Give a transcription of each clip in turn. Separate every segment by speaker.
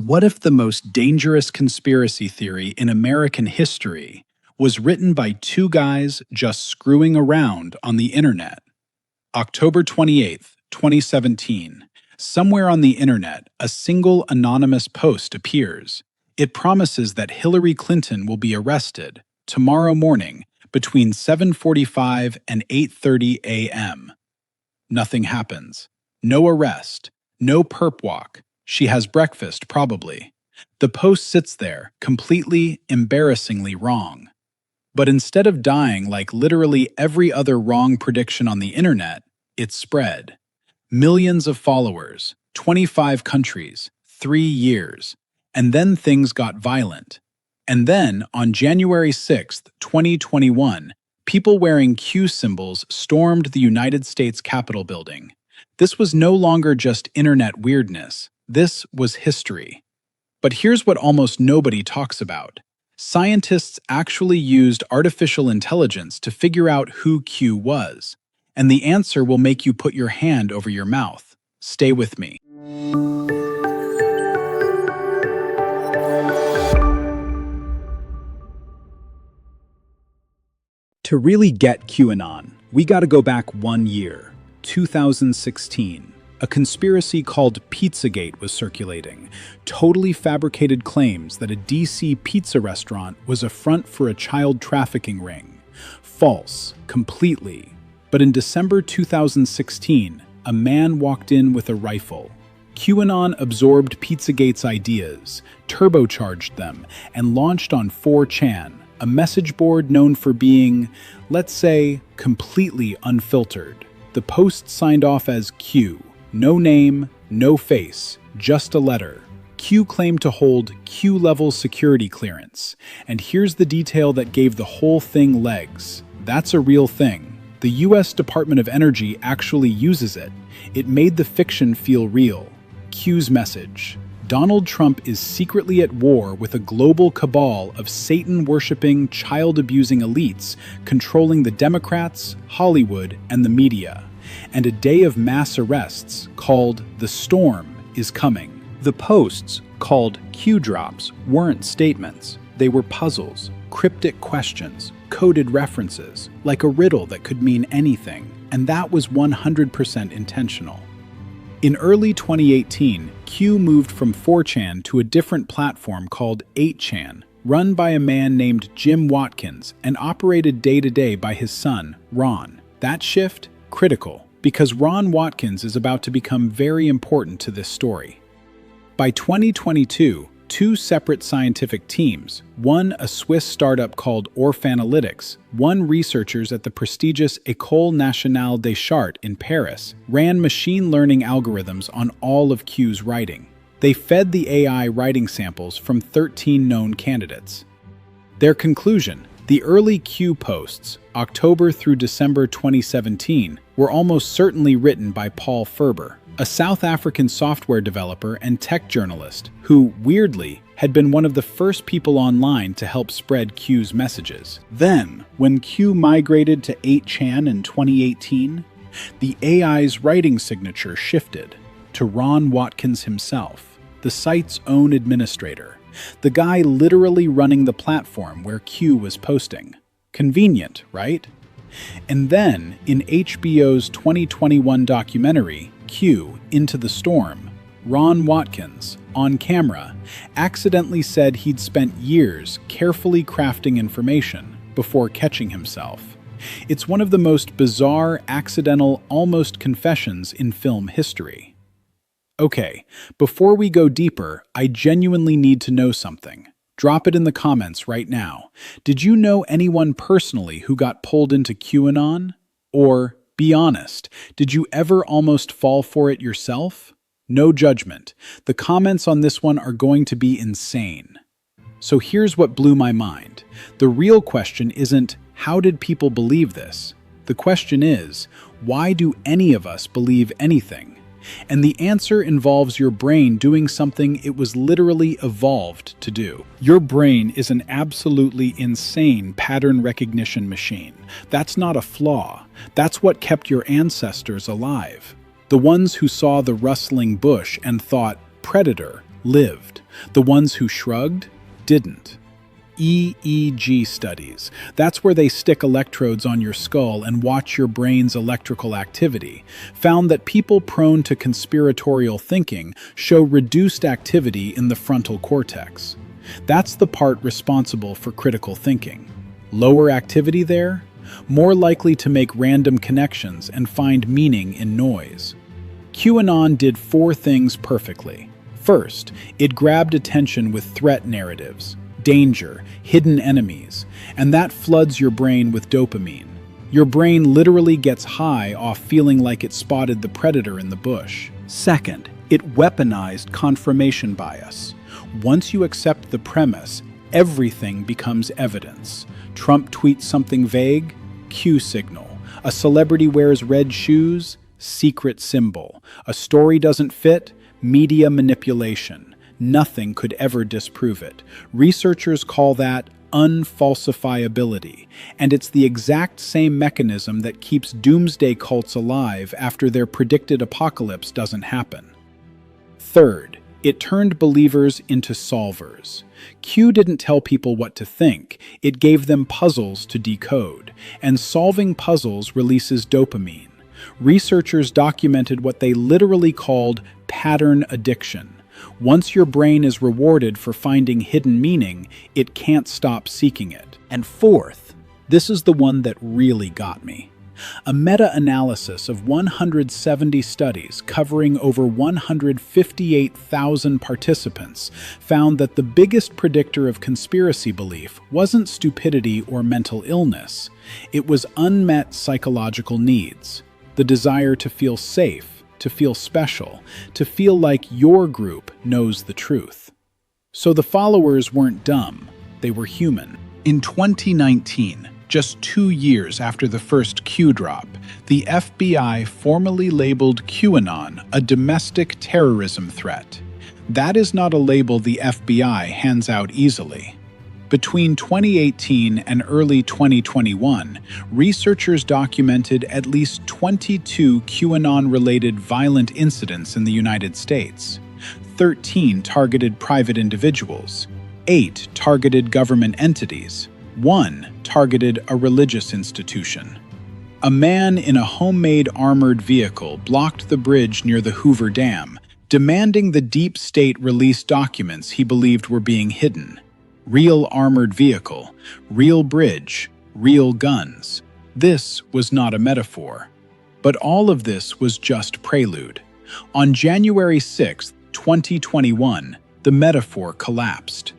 Speaker 1: What if the most dangerous conspiracy theory in American history was written by two guys just screwing around on the internet? October 28th, 2017. Somewhere on the internet, a single anonymous post appears. It promises that Hillary Clinton will be arrested tomorrow morning between 7:45 and 8:30 a.m. Nothing happens. No arrest. No perp walk. She has breakfast, probably. The post sits there, completely, embarrassingly wrong. But instead of dying like literally every other wrong prediction on the internet, it spread. Millions of followers, 25 countries, 3 years. And then things got violent. And then, on January 6th, 2021, people wearing Q symbols stormed the United States Capitol building. This was no longer just internet weirdness. This was history. But here's what almost nobody talks about. Scientists actually used artificial intelligence to figure out who Q was. And the answer will make you put your hand over your mouth. Stay with me. To really get QAnon, we gotta go back 1 year, 2016. A conspiracy called Pizzagate was circulating, totally fabricated claims that a D.C. pizza restaurant was a front for a child trafficking ring. False, completely. But in December 2016, a man walked in with a rifle. QAnon absorbed Pizzagate's ideas, turbocharged them, and launched on 4chan, a message board known for being, let's say, completely unfiltered. The post signed off as Q. No name, no face, just a letter. Q claimed to hold Q-level security clearance. And here's the detail that gave the whole thing legs. That's a real thing. The US Department of Energy actually uses it. It made the fiction feel real. Q's message: Donald Trump is secretly at war with a global cabal of Satan-worshipping, child-abusing elites controlling the Democrats, Hollywood, and the media. And a day of mass arrests, called The Storm, is coming. The posts, called Q-drops, weren't statements. They were puzzles, cryptic questions, coded references, like a riddle that could mean anything. And that was 100% intentional. In early 2018, Q moved from 4chan to a different platform called 8chan, run by a man named Jim Watkins and operated day-to-day by his son, Ron. That shift? Critical, because Ron Watkins is about to become very important to this story. By 2022, two separate scientific teams, one a Swiss startup called Orphanalytics, one researchers at the prestigious École Nationale des Chartes in Paris, ran machine learning algorithms on all of Q's writing. They fed the AI writing samples from 13 known candidates. Their conclusion: the early Q posts, October through December 2017, were almost certainly written by Paul Ferber, a South African software developer and tech journalist who, weirdly, had been one of the first people online to help spread Q's messages. Then, when Q migrated to 8chan in 2018, the AI's writing signature shifted to Ron Watkins himself, the site's own administrator, the guy literally running the platform where Q was posting. Convenient, right? And then, in HBO's 2021 documentary, Q, Into the Storm, Ron Watkins, on camera, accidentally said he'd spent years carefully crafting information before catching himself. It's one of the most bizarre, accidental, almost confessions in film history. Okay, before we go deeper, I genuinely need to know something. Drop it in the comments right now. Did you know anyone personally who got pulled into QAnon? Or, be honest, did you ever almost fall for it yourself? No judgment. The comments on this one are going to be insane. So here's what blew my mind. The real question isn't, how did people believe this? The question is, why do any of us believe anything? And the answer involves your brain doing something it was literally evolved to do. Your brain is an absolutely insane pattern recognition machine. That's not a flaw. That's what kept your ancestors alive. The ones who saw the rustling bush and thought, predator, lived. The ones who shrugged didn't. EEG studies. That's where they stick electrodes on your skull and watch your brain's electrical activity. Found that people prone to conspiratorial thinking show reduced activity in the frontal cortex. That's the part responsible for critical thinking. Lower activity there? More likely to make random connections and find meaning in noise. QAnon did 4 things perfectly. First, it grabbed attention with threat narratives. Danger, hidden enemies, and that floods your brain with dopamine. Your brain literally gets high off feeling like it spotted the predator in the bush. Second, it weaponized confirmation bias. Once you accept the premise, everything becomes evidence. Trump tweets something vague, Q signal. A celebrity wears red shoes, secret symbol. A story doesn't fit, media manipulation. Nothing could ever disprove it. Researchers call that unfalsifiability, and it's the exact same mechanism that keeps doomsday cults alive after their predicted apocalypse doesn't happen. Third, it turned believers into solvers. Q didn't tell people what to think, it gave them puzzles to decode, and solving puzzles releases dopamine. Researchers documented what they literally called pattern addiction. Once your brain is rewarded for finding hidden meaning, it can't stop seeking it. And fourth, this is the one that really got me. A meta-analysis of 170 studies covering over 158,000 participants found that the biggest predictor of conspiracy belief wasn't stupidity or mental illness. It was unmet psychological needs, the desire to feel safe, to feel special, to feel like your group knows the truth. So the followers weren't dumb, they were human. In 2019, just 2 years after the first Q drop, the FBI formally labeled QAnon a domestic terrorism threat. That is not a label the FBI hands out easily. Between 2018 and early 2021, researchers documented at least 22 QAnon-related violent incidents in the United States. 13 targeted private individuals, 8 targeted government entities, 1 targeted a religious institution. A man in a homemade armored vehicle blocked the bridge near the Hoover Dam, demanding the deep state release documents he believed were being hidden. Real armored vehicle, real bridge, real guns. This was not a metaphor. But all of this was just prelude. On January 6, 2021, the metaphor collapsed.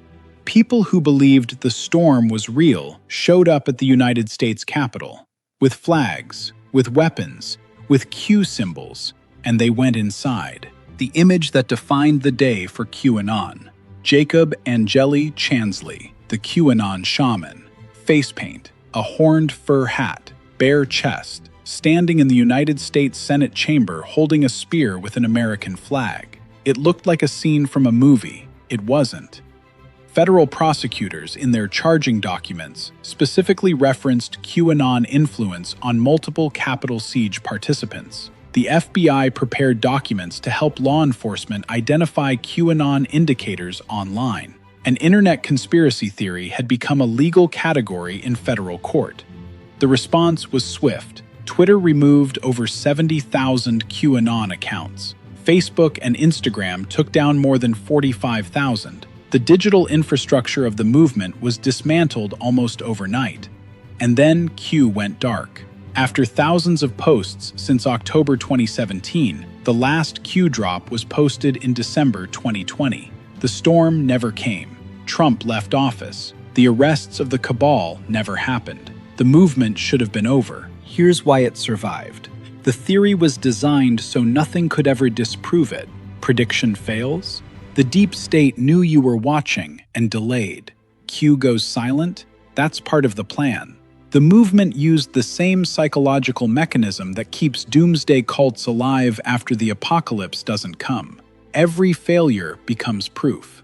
Speaker 1: People who believed the storm was real showed up at the United States Capitol, with flags, with weapons, with Q symbols, and they went inside. The image that defined the day for QAnon. Jacob Angeli Chansley, the QAnon shaman. Face paint, a horned fur hat, bare chest, standing in the United States Senate chamber holding a spear with an American flag. It looked like a scene from a movie. It wasn't. Federal prosecutors, in their charging documents, specifically referenced QAnon influence on multiple Capitol siege participants. The FBI prepared documents to help law enforcement identify QAnon indicators online. An internet conspiracy theory had become a legal category in federal court. The response was swift. Twitter removed over 70,000 QAnon accounts. Facebook and Instagram took down more than 45,000. The digital infrastructure of the movement was dismantled almost overnight. And then Q went dark. After thousands of posts since October 2017, the last Q drop was posted in December 2020. The storm never came. Trump left office. The arrests of the cabal never happened. The movement should have been over. Here's why it survived. The theory was designed so nothing could ever disprove it. Prediction fails. The deep state knew you were watching and delayed. Q goes silent. That's part of the plan. The movement used the same psychological mechanism that keeps doomsday cults alive after the apocalypse doesn't come. Every failure becomes proof.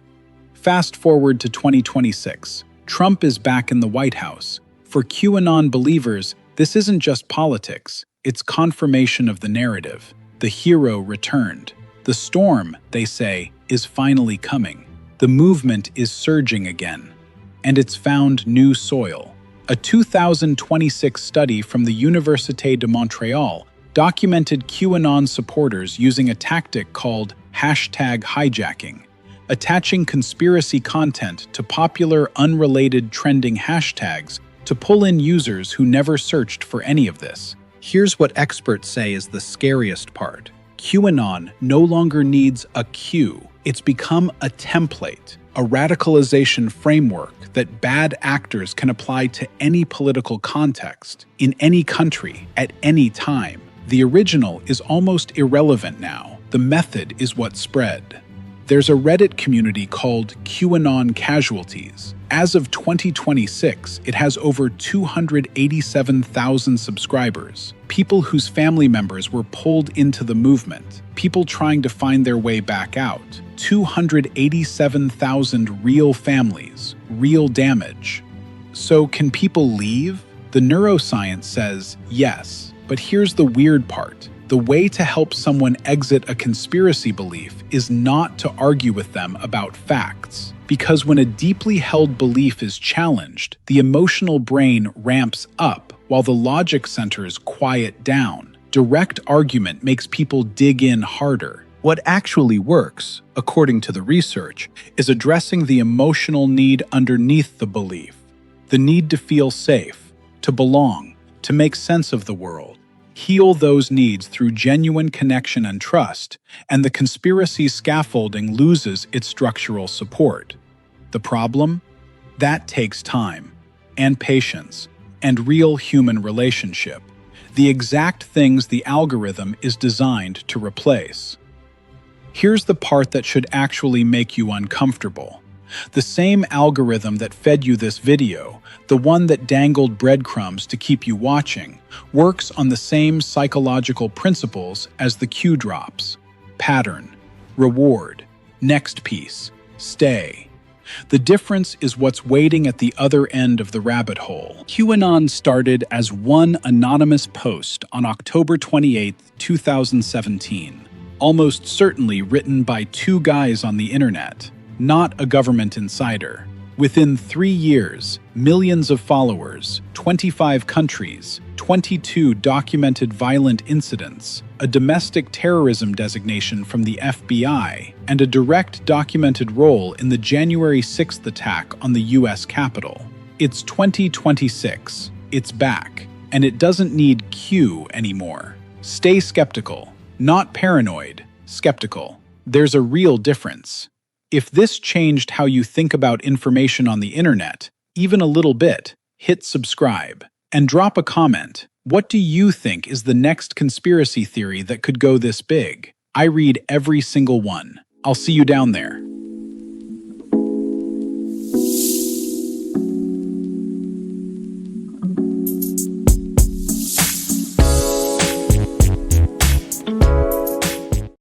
Speaker 1: Fast forward to 2026. Trump is back in the White House. For QAnon believers, this isn't just politics. It's confirmation of the narrative. The hero returned. The storm, they say, is finally coming. The movement is surging again, and it's found new soil. A 2026 study from the Université de Montréal documented QAnon supporters using a tactic called #hijacking, attaching conspiracy content to popular unrelated trending hashtags to pull in users who never searched for any of this. Here's what experts say is the scariest part. QAnon no longer needs a Q. It's become a template, a radicalization framework that bad actors can apply to any political context, in any country, at any time. The original is almost irrelevant now. The method is what spread. There's a Reddit community called QAnon Casualties. As of 2026, it has over 287,000 subscribers. People whose family members were pulled into the movement. People trying to find their way back out. 287,000 real families, real damage. So can people leave? The neuroscience says yes, but here's the weird part. The way to help someone exit a conspiracy belief is not to argue with them about facts. Because when a deeply held belief is challenged, the emotional brain ramps up while the logic centers quiet down. Direct argument makes people dig in harder. What actually works, according to the research, is addressing the emotional need underneath the belief. The need to feel safe, to belong, to make sense of the world. Heal those needs through genuine connection and trust, and the conspiracy scaffolding loses its structural support. The problem? That takes time, and patience, and real human relationship. The exact things the algorithm is designed to replace. Here's the part that should actually make you uncomfortable. The same algorithm that fed you this video, the one that dangled breadcrumbs to keep you watching, works on the same psychological principles as the cue drops. Pattern, reward, next piece, stay. The difference is what's waiting at the other end of the rabbit hole. QAnon started as one anonymous post on October 28, 2017, almost certainly written by two guys on the internet, not a government insider. Within 3 years, millions of followers, 25 countries, 22 documented violent incidents, a domestic terrorism designation from the FBI, and a direct documented role in the January 6th attack on the US Capitol. It's 2026, it's back, and it doesn't need Q anymore. Stay skeptical, not paranoid, skeptical. There's a real difference. If this changed how you think about information on the internet, even a little bit, hit subscribe and drop a comment. What do you think is the next conspiracy theory that could go this big? I read every single one. I'll see you down there.